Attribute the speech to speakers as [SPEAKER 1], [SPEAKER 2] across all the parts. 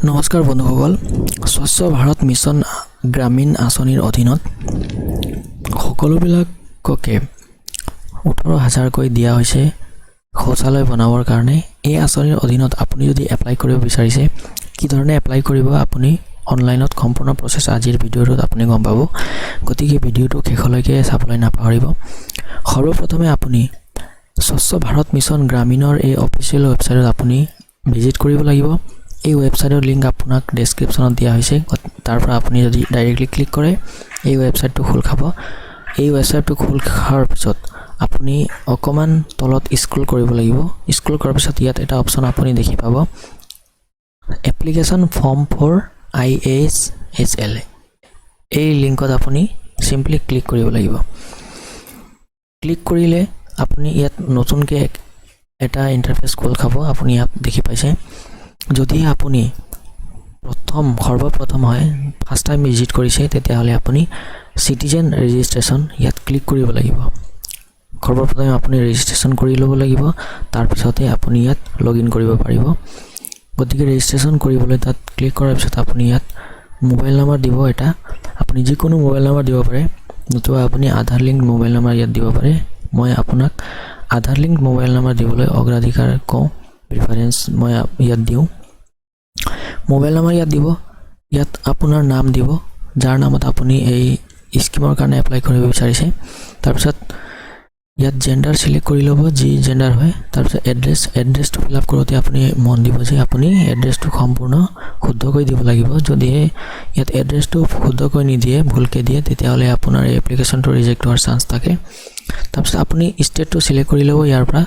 [SPEAKER 1] নমস্কাৰ বন্ধুসকল, স্বচ্ছ ভাৰত মিছন গ্ৰামীণ আঁচনিৰ অধীনত সকলোবিলাককে 18,000কৈ দিয়া হৈছে শৌচালয় বনাবৰ কাৰণে। এই আঁচনিৰ অধীনত আপুনি যদি এপ্লাই কৰিব বিচাৰিছে, কি ধৰণে এপ্লাই কৰিব আপুনি অনলাইনত সম্পূৰ্ণ প্ৰচেছ আজিৰ ভিডিঅ'টোত আপুনি গম পাব। গতিকে ভিডিঅ'টো শেষলৈকে চাবলৈ নাপাহৰিব। সৰ্বপ্ৰথমে আপুনি স্বচ্ছ ভাৰত মিছন গ্ৰামীণৰ এই অফিচিয়েল ৱেবছাইটত আপুনি ভিজিট কৰিব লাগিব। এই ৱেবছাইটৰ লিংক আপোনাক ডেছক্ৰিপশ্যনত দিয়া হৈছে, তাৰ পৰা আপুনি যদি ডাইৰেক্টলি ক্লিক কৰে এই ৱেবছাইটটো খোল খাব। এই ৱেবছাইটটো খোল খোৱাৰ পিছত আপুনি অকণমান তলত স্ক্ৰল কৰিব লাগিব। স্ক্ৰল কৰাৰ পিছত ইয়াত এটা অপশ্যন আপুনি দেখি পাব, এপ্লিকেশ্যন ফৰ্ম ফৰ IASL। এই লিংকত আপুনি চিম্পলি ক্লিক কৰিব লাগিব। ক্লিক কৰিলে আপুনি ইয়াত নতুনকৈ এটা ইণ্টাৰফেচ খোল খাব। আপুনি ইয়াত দেখি পাইছে, যদি আপুনি সৰ্বপ্ৰথম হয়, ফাৰ্ষ্ট টাইম ভিজিট কৰিছে, তেতিয়াহ'লে আপুনি চিটিজেন ৰেজিষ্ট্ৰেশ্যন ইয়াত ক্লিক কৰিব লাগিব। সৰ্বপ্ৰথমে আপুনি ৰেজিষ্ট্ৰেশ্যন কৰি ল'ব লাগিব, তাৰপিছতে আপুনি ইয়াত লগ ইন কৰিব পাৰিব। গতিকে ৰেজিষ্ট্ৰেশ্যন কৰিবলৈ তাত ক্লিক কৰাৰ পিছত আপুনি ইয়াত মোবাইল নম্বৰ দিব এটা, আপুনি যিকোনো মোবাইল নম্বৰ দিব পাৰে, নতুবা আপুনি আধাৰ লিংক মোবাইল নম্বৰ ইয়াত দিব পাৰে। মই আপোনাক আধাৰ লিংক মোবাইল নম্বৰ দিবলৈ অগ্ৰাধিকাৰ কওঁ, প্ৰিফাৰেঞ্চ মই ইয়াত দিওঁ। মোবাইল নম্বৰ ইয়াত দিব, ইয়াত আপোনাৰ নাম দিব, যাৰ নামত আপুনি এই স্কিমৰ কাৰণে এপ্লাই কৰিব বিচাৰিছে। তাৰপিছত ইয়াত জেণ্ডাৰ চিলেক্ট কৰি ল'ব, যি জেণ্ডাৰ হয়। তাৰপিছত এড্ৰেছটো ফিল আপ কৰোঁতে আপুনি মন দিব যে আপুনি এড্ৰেছটো সম্পূৰ্ণ শুদ্ধকৈ দিব লাগিব। যদিহে ইয়াত এড্ৰেছটো শুদ্ধকৈ নিদিয়ে, ভুলকৈ দিয়ে, তেতিয়াহ'লে আপোনাৰ এই এপ্লিকেশ্যনটো ৰিজেক্ট হোৱাৰ চান্স থাকে। তাৰপিছত আপুনি ষ্টেটটো চিলেক্ট কৰি ল'ব। ইয়াৰ পৰা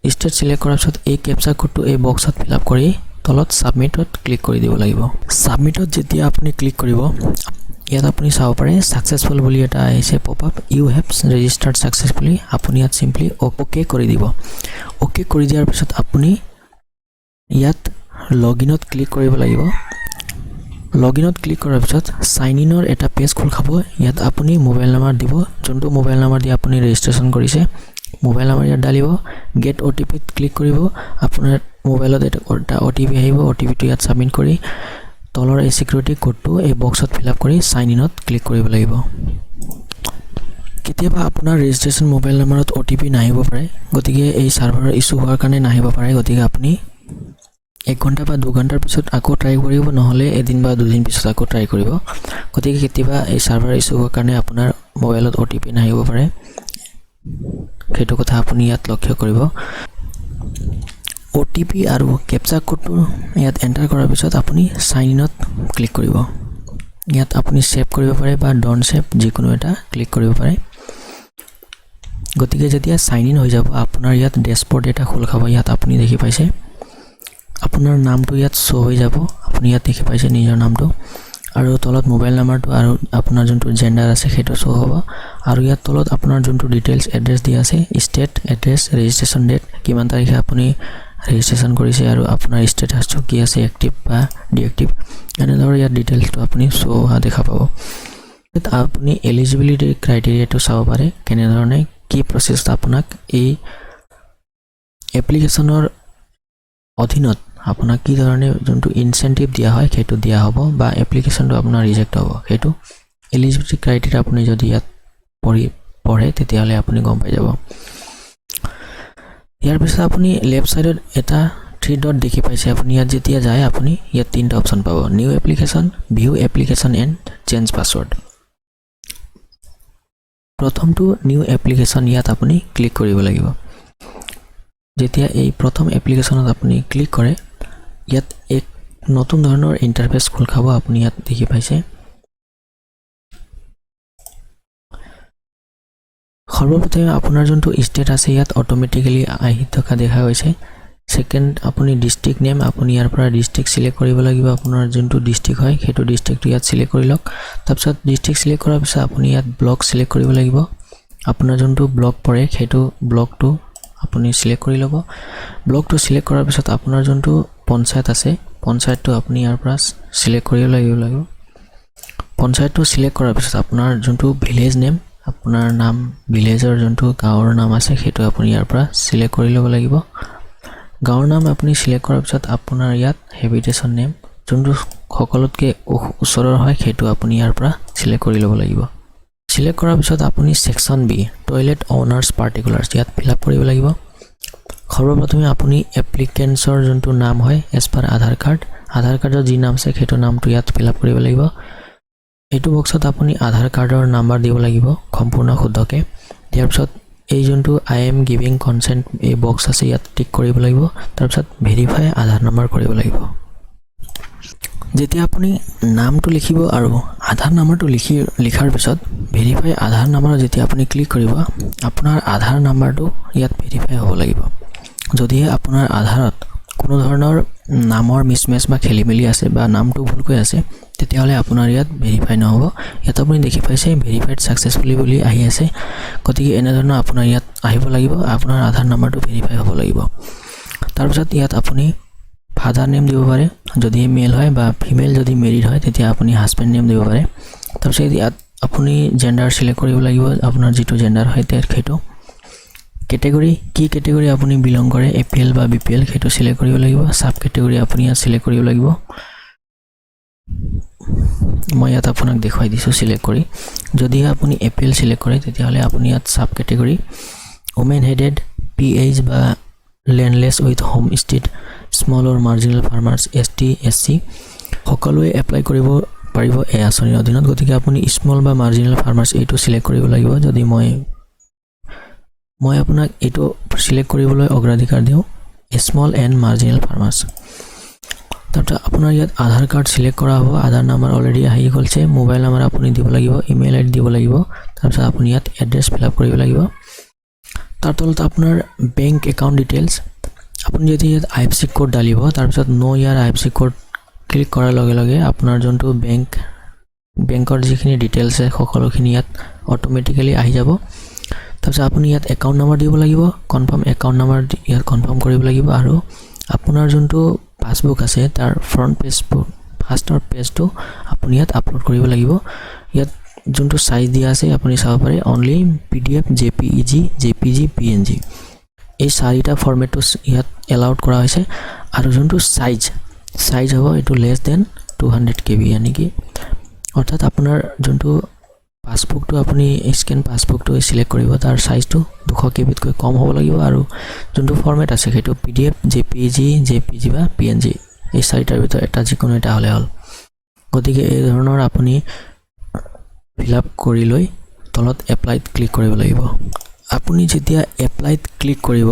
[SPEAKER 1] ষ্টেট চিলেক্ট কৰাৰ পিছত এই কেপচা কোডটো এই বক্সত ফিল আপ কৰি তলত ছাবমিটত ক্লিক কৰি দিব লাগিব। ছাবমিটত যেতিয়া আপুনি ক্লিক কৰিব, ইয়াত আপুনি চাব পাৰে ছাকচেছফুল বুলি এটা আহিছে pop up, you have registered successfully. আপুনি ইয়াত চিম্পলি অ'কে কৰি দিব। অ'কে কৰি দিয়াৰ পিছত আপুনি ইয়াত লগ ইনত ক্লিক কৰিব লাগিব। লগ ইনত ক্লিক কৰাৰ পিছত চাইন ইনৰ এটা পেজ খোল খাব। ইয়াত আপুনি মোবাইল নম্বৰ দিব, যোনটো মোবাইল নম্বৰ দি আপুনি ৰেজিষ্ট্ৰেশ্যন কৰিছে, মোবাইল নম্বৰ ইয়াত ডালিব। গেট OTPত ক্লিক কৰিব, আপোনাৰ মোবাইলত এটা OTP আহিব। OTPটো ইয়াত ছাবমিট কৰি তলৰ এই ছিকিউৰিটি কোডটো এই বক্সত ফিল আপ কৰি চাইন ইনত ক্লিক কৰিব লাগিব। কেতিয়াবা আপোনাৰ ৰেজিষ্ট্ৰেশ্যন মোবাইল নম্বৰত OTP নাহিব পাৰে, গতিকে এই ছাৰ্ভাৰৰ ইছ্যু হোৱাৰ কাৰণে নাহিব পাৰে। গতিকে আপুনি 1 ঘণ্টা বা 2 ঘণ্টাৰ পিছত আকৌ ট্ৰাই কৰিব, নহ'লে এদিন বা 2 দিন পিছত আকৌ ট্ৰাই কৰিব। গতিকে কেতিয়াবা এই ছাৰ্ভাৰ ইছ্যু হোৱাৰ কাৰণে আপোনাৰ মোবাইলত OTP নাহিব পাৰে, সেইটো কথা আপুনি ইয়াত লক্ষ্য কৰিব। OTP আৰু কেপচা কোডটো ইয়াত এণ্টাৰ কৰাৰ পিছত আপুনি চাইন ইনত ক্লিক কৰিব। ইয়াত আপুনি ছেভ কৰিব পাৰে বা ডণ্ট ছেভ, যিকোনো এটা ক্লিক কৰিব পাৰে। গতিকে যেতিয়া চাইন ইন হৈ যাব, আপোনাৰ ইয়াত ডেছবৰ্ড এটা খোল খাব। ইয়াত আপুনি দেখি পাইছে আপোনাৰ নামটো ইয়াত শ্ব' হৈ যাব। আপুনি ইয়াত দেখি পাইছে নিজৰ নামটো, আৰু তলত মোবাইল নাম্বাৰটো আৰু আপোনাৰ যোনটো জেণ্ডাৰ আছে সেইটো শ্ব' হ'ব। আৰু ইয়াত তলত আপোনাৰ যোনটো ডিটেইলছ এড্ৰেছ দিয়া আছে, ষ্টেট, এড্ৰেছ, ৰেজিষ্ট্ৰেশ্যন ডেট, কিমান তাৰিখে আপুনি ৰেজিষ্ট্ৰেশ্যন কৰিছে, আৰু আপোনাৰ ষ্টেটাছটো কি আছে, এক্টিভ বা ডিএক্টিভ, এনেদৰে ইয়াত ডিটেইলছটো আপুনি শ্ব' হোৱা দেখা পাব। আপুনি এলিজিবিলিটি ক্ৰাইটেৰিয়াটো চাব পাৰে, কেনেধৰণে কি প্ৰচেছ আপোনাক এই এপ্লিকেশ্যনৰ অধীনত আপোনাক কি ধৰণে যোনটো ইনচেণ্টিভ দিয়া হয় সেইটো দিয়া হ'ব, বা এপ্লিকেশ্যনটো আপোনাৰ ৰিজেক্ট হ'ব। সেইটো এলিজিবিলিটি ক্ৰাইটেৰিয়া আপুনি যদি ইয়াত পঢ়ে তেতিয়াহ'লে আপুনি গম পাই যাব। ইয়াৰ পিছত আপুনি লেফ্ট ছাইডত এটা 3 ডট দেখি পাইছে। আপুনি ইয়াত যেতিয়া যায়, আপুনি ইয়াত 3টা অপশ্যন পাব, new application, view application and change password. প্ৰথমটো নিউ এপ্লিকেশ্যন, ইয়াত আপুনি ক্লিক কৰিব লাগিব। যেতিয়া এই প্ৰথম এপ্লিকেশ্যনত আপুনি ক্লিক কৰে, ইয়াত এক নতুন ধৰণৰ ইণ্টাৰফেচ খোল খাব। আপুনি ইয়াত দেখি পাইছে সৰ্বপ্ৰথমে আপোনাৰ যোনটো ষ্টেট আছে ইয়াত অট'মেটিকেলি আহি থকা দেখা গৈছে। ছেকেণ্ড, আপুনি ডিষ্ট্ৰিক্ট নেম, আপুনি ইয়াৰ পৰা ডিষ্ট্ৰিক্ট চিলেক্ট কৰিব লাগিব। আপোনাৰ যোনটো ডিষ্ট্ৰিক্ট হয় সেইটো ডিষ্ট্ৰিক্টটো ইয়াত চিলেক্ট কৰি লওক। তাৰপিছত ডিষ্ট্ৰিক্ট চিলেক্ট কৰাৰ পিছত আপুনি ইয়াত ব্লক চিলেক্ট কৰিব লাগিব। আপোনাৰ যোনটো ব্লক পৰে সেইটো ব্লকটো আপুনি চিলেক্ট কৰি ল'ব। ব্লকটো চিলেক্ট কৰাৰ পিছত আপোনাৰ যোনটো পঞ্চায়ত আছে, পঞ্চায়তটো আপুনি ইয়াৰ পৰা চিলেক্ট কৰিব লাগিব। পঞ্চায়তটো চিলেক্ট কৰাৰ পিছত আপোনাৰ যোনটো ভিলেজ নেম, আপোনাৰ নাম, ভিলেজৰ যোনটো গাঁৱৰ নাম আছে সেইটো আপুনি ইয়াৰ পৰা চিলেক্ট কৰি ল'ব লাগিব। গাঁৱৰ নাম আপুনি সিলেক্ট কৰাৰ পিছত আপোনাৰ ইয়াত হেবিটেশ্যন নেম যোনটো সকলোতকৈ ওচৰৰ হয় সেইটো আপুনি ইয়াৰ পৰা সিলেক্ট কৰি ল'ব লাগিব সিলেক্ট কৰাৰ পিছত আপুনি সেকশন বি টয়লেট অনাৰ্স পাৰ্টিকুলাৰ্স ইয়াত ফিল আপ কৰিব লাগিব সৰ্বপ্ৰথমে আপুনি এপ্লিকেন্টছৰ যোনটো নাম হয় এজ পাৰ আধাৰ কাৰ্ডৰ যি নাম আছে সেইটো নামটো ইয়াত ফিল আপ কৰিব লাগিব এইটো বক্সত আপুনি আধাৰ কাৰ্ডৰ নাম্বাৰ দিব লাগিব সম্পূৰ্ণ শুদ্ধকে ইয়াৰ পিছত এই যোনটো আই এম গিভিং কনসেন্ট এই বক্স আছে ইয়াত টিক কৰিব লাগিব তাৰপিছত ভেৰিফাই আধাৰ নাম্বাৰ কৰিব লাগিব যেতিয়া আপুনি নামটো লিখিব আৰু আধাৰ নাম্বাৰটো লিখাৰ পিছত ভেৰিফাই আধাৰ নাম্বাৰ যেতিয়া আপুনি ক্লিক কৰিব আপোনাৰ আধাৰ নাম্বাৰটো ইয়াত ভেৰিফাই হ'ব লাগিব যদিহে আপোনাৰ আধাৰত কোনো ধৰণৰ নামৰ মিছমেচ বা খেলিমেলি আছে বা নামটো ভুলকৈ আছে তেতিয়াহ'লে আপোনাৰ ইয়াত ভেৰিফাই নহ'ব ইয়াত আপুনি দেখি পাইছে ভেৰিফাইড সাকসেসফুলি বুলি আহি আছে গতিকে এনে ধৰণৰ আপোনাৰ ইয়াত আহিব লাগিব আপোনাৰ আধাৰ নাম্বাৰটো ভেৰিফাই হ'ব লাগিব তাৰপিছত ইয়াত আপুনি ফাদাৰ নেম দিব পাৰে যদি মেল হয় বা ফিমেল যদি মেৰিড হয় তেতিয়া আপুনি হাজবেণ্ড নেম দিব পাৰে তাৰপিছত ইয়াত আপুনি জেন্ডাৰ সিলেক্ট কৰিব লাগিব আপোনাৰ যিটো জেন্ডাৰ হয় সেইটো কেটেগৰী কি কেটেগৰী আপুনি বিলং কৰে এপিএল বা বিপিএল সেইটো সিলেক্ট কৰিব লাগিব সাব কেটেগৰী আপুনি ইয়াত সিলেক্ট কৰিব লাগিব মই ইয়াত আপোনাক দেখুৱাই দিছো সিলেক্ট কৰি যদি আপুনি এপিএল সিলেক্ট কৰে তেতিয়াহ'লে আপুনি ইয়াত sub category women headed PH বা landless with homestead small or marginal farmers ST SC সকলোৱে এপ্লাই কৰিব পাৰিব এই আঁচনিৰ অধীনত গতিকে আপুনি স্মল বা মাৰ্জিনেল ফাৰ্মাৰ্ছ এইটো সিলেক্ট কৰিব লাগিব যদি মই আপোনাক এইটো সিলেক্ট কৰিবলৈ অগ্ৰাধিকাৰ দিওঁ স্মল এণ্ড মাৰ্জিনেল ফাৰ্মাৰ্ছ তাৰপিছত আপোনাৰ ইয়াত আধাৰ কাৰ্ড সিলেক্ট কৰা হ'ব আধাৰ নাম্বাৰ অলৰেডি আহি গ'লছে মোবাইল নাম্বাৰ আপুনি দিব লাগিব ইমেইল আইডি দিব লাগিব তাৰপিছত আপুনি ইয়াত এড্ৰেছ ফিল আপ কৰিব লাগিব তাৰ তলত আপোনাৰ বেংক একাউণ্ট ডিটেইলছ আপুনি যদি ইয়াত আইএফএসচি কোড ডালিব তাৰপিছত নো ইয়াৰ আইএফএসচি কোড ক্লিক কৰাৰ লগে লগে আপোনাৰ যোনটো বেংকৰ যিখিনি ডিটেইলছ আছে সকলোখিনি ইয়াত অটোমেটিক্যালি আহি যাব তাৰপিছত আপুনি ইয়াত একাউণ্ট নাম্বাৰ দিব লাগিব কনফাৰ্ম একাউণ্ট নাম্বাৰ ইয়াত কনফাৰ্ম কৰিব লাগিব আৰু আপোনাৰ যোনটো পাছবুক আছে তাৰ ফ্ৰণ্ট ফাৰ্ষ্টৰ পেজটো আপুনি ইয়াত আপলোড কৰিব লাগিব ইয়াত যোনটো সাইজ দিয়া আছে আপুনি চাব পাৰে অনলি পিডিএফ জেপিজি পিএনজি এই চাৰিটা ফৰমেটটো ইয়াত এলাউড কৰা হৈছে আৰু যোনটো সাইজ হ'ব এটো লেছ দেন 200 KB यानी कि অৰ্থাৎ আপোনাৰ যোনটো পাছবুকটো আপুনি স্ক্যান পাছবুকটো সিলেক্ট কৰিব তাৰ সাইজটো 200 KB তকৈ কম হ'ব লাগিব আৰু যোনটো ফৰমেট আছে সেইটো পিডিএফ জেপিজি বা পিএনজি এই চাৰিটাৰ ভিতৰত এটা যিকোনো এটা হ'লে হ'ল গতিকে এই ধৰণৰ আপুনি ফিল আপ কৰি লৈ তলত এপ্লাইত ক্লিক কৰিব লাগিব আপুনি যেতিয়া এপ্লাইত ক্লিক কৰিব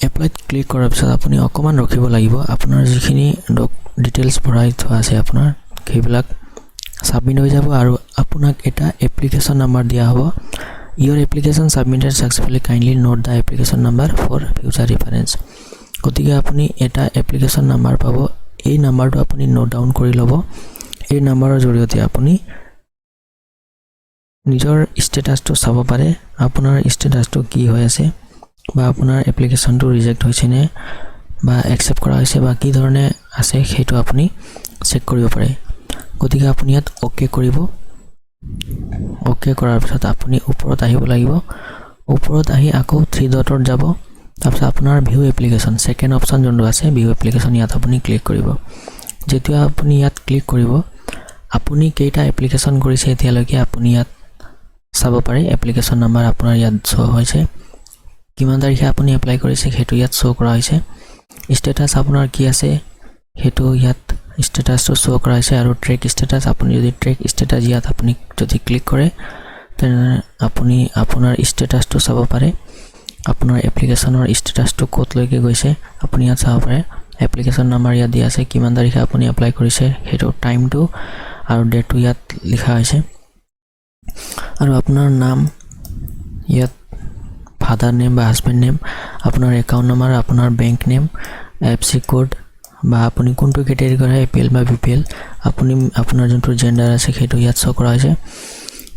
[SPEAKER 1] এপ্লাইত ক্লিক কৰাৰ পিছত আপুনি অকমান ৰখিব লাগিব আপোনাৰ যিখিনি ডিটেইলছ ভৰাই থোৱা আছে আপোনাৰ সেইবিলাক সাবমিট হৈ যাব আৰু আপোনাক এটা এপ্লিকেশন নাম্বাৰ দিয়া হ'ব your application submitted successfully kindly note the application number for future reference গতিকে আপুনি এটা এপ্লিকেশন নাম্বাৰ পাব এই নাম্বাৰটো আপুনি নোট ডাউন কৰি ল'ব এই নাম্বাৰৰ জৰিয়তে আপুনি নিজৰ ষ্টেটাসটো চাব পাৰে আপোনাৰ ষ্টেটাসটো কি হৈ আছে বা আপোনাৰ এপ্লিকেশনটো ৰিজেক্ট হৈছে নে বা একসেপ্ট কৰা হৈছে বা কি ধৰণে আছে সেইটো আপুনি চেক কৰিব পাৰে গতিকে আপুনি ইয়াত ওকে কৰিব ওকে কৰাৰ পিছত আপুনি ওপৰত আহিব লাগিব ওপৰত আহি আকৌ 3 ডটত যাব তাৰপিছত আপোনাৰ ভিউ এপ্লিকেশন সেকেন্ড অপচন যোনটো আছে ভিউ এপ্লিকেশন ইয়াত আপুনি ক্লিক কৰিব যেতিয়া আপুনি ইয়াত ক্লিক কৰিব আপুনি কেইটা এপ্লিকেশন কৰিছে এতিয়ালৈকে আপুনি ইয়াত চাব পাৰে এপ্লিকেশন নাম্বাৰ আপোনাৰ ইয়াত শো হৈছে কিমান তাৰিখে আপুনি এপ্লাই কৰিছে সেইটো ইয়াত শো কৰা হৈছে ষ্টেটাস আপোনাৰ কি আছে সেইটো ইয়াত ষ্টেটাসটো শো কৰা হৈছে আৰু ট্ৰেক ষ্টেটাস আপুনি যদি ট্ৰেক ষ্টেটাস ইয়াত আপুনি যদি ক্লিক কৰে তেনে আপুনি আপোনাৰ ষ্টেটাসটো চাব পাৰে আপোনাৰ এপ্লিকেশনৰ ষ্টেটাসটো ক'ত লৈকে গৈছে আপুনি ইয়াত চাব পাৰে এপ্লিকেশন নাম্বাৰ ইয়াত দিয়া আছে কিমান তাৰিখে আপুনি এপ্লাই কৰিছে সেইটো টাইমটো আৰু ডেটটো ইয়াত লিখা হৈছে আৰু আপোনাৰ নাম ইয়াত ফাদাৰ নেম বা হাজবেণ্ড নেম আপোনাৰ একাউণ্ট নাম্বাৰ আপোনাৰ বেংক নেম এফএসচি কোড বা আপুনি কোনটো কেটেগৰী কৰে এপিএল বা বিপিএল আপুনি আপোনাৰ যোনটো জেন্ডাৰ আছে সেইটো ইয়াত শো কৰা হৈছে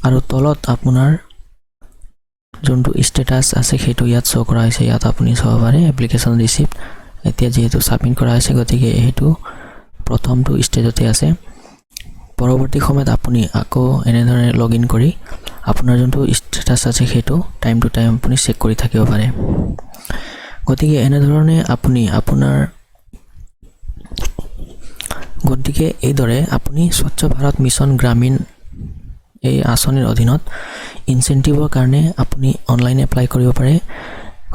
[SPEAKER 1] আৰু তলত আপোনাৰ যোনটো ষ্টেটাস আছে সেইটো ইয়াত শো কৰা হৈছে ইয়াত আপুনি চাব পাৰে এপ্লিকেশন ৰিসিভড এতিয়া যেহেতু সাবমিট কৰা হৈছে গতিকে এইটো প্ৰথমটো ষ্টেজতে আছে পৰৱৰ্তী সময়ত আপুনি আকৌ এনেধৰণে লগইন কৰি আপোনাৰ যোনটো ষ্টেটাস আছে সেইটো টাইম টু টাইম আপুনি চেক কৰি থাকিব পাৰে গতিকে এনেধৰণে আপুনি এইদৰে আপুনি স্বচ্ছ ভাৰত মিছন গ্ৰামীণ এই আঁচনিৰ অধীনত ইনচেন্টিভৰ কাৰণে আপুনি অনলাইন এপ্লাই কৰিব পাৰে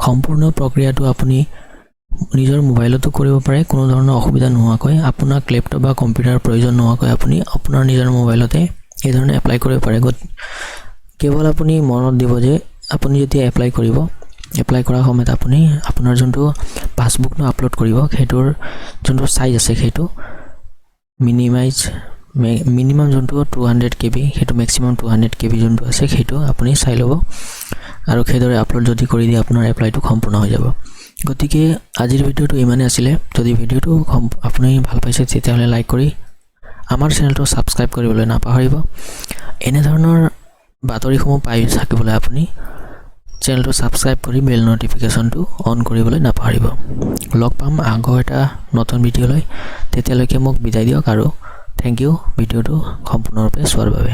[SPEAKER 1] সম্পূৰ্ণ প্ৰক্ৰিয়াটো আপুনি নিজৰ মোবাইলতো কৰিব পাৰে কোনো ধৰণৰ অসুবিধা নোহোৱাকৈ আপোনাক লেপটপ বা কম্পিউটাৰ প্ৰয়োজন নোহোৱাকৈ আপুনি আপোনাৰ নিজৰ মোবাইলতে এই ধৰণে এপ্লাই কৰিব পাৰে কেৱল আপুনি মনত দিব যে আপুনি যেতিয়া এপ্লাই কৰিব এপ্লাই কৰাৰ সময়ত আপুনি আপোনাৰ যোনটো পাছবুকটো আপলোড কৰিব সেইটোৰ যোনটো সাইজ আছে সেইটো মিনিমাম যোনটো 200 KB সেইটো ম্যাক্সিমাম 200 KB যোনটো আছে সেইটো আপুনি চাই ল'ব আৰু সেইদৰে আপলোড যদি কৰি দিয়ে আপোনাৰ এপ্লাইটো সম্পূৰ্ণ হৈ যাব গতিকে আজিৰ ভিডিওটো ইমানে আছিল যদি ভিডিওটো আপুনি ভাল পাইছে তেতিয়াহলে লাইক কৰি আমাৰ চেনেলটো সাবস্ক্ৰাইব কৰিবলৈ নাপাহৰিব এনে ধৰণৰ বাতৰিসমূহ পাই থাকিবলৈ আপুনি চেনেলটো সাবস্ক্ৰাইব কৰি বেল নোটিফিকেশনটো অন কৰিবলৈ নাপাহৰিব লগ পাম আগৰ এটা নতুন ভিডিওলৈ তেতিয়ালৈকে মোক বিদায় দিয়ক আৰু থ্যাংক ইউ ভিডিওটো সম্পূৰ্ণৰূপে চোৱাৰ বাবে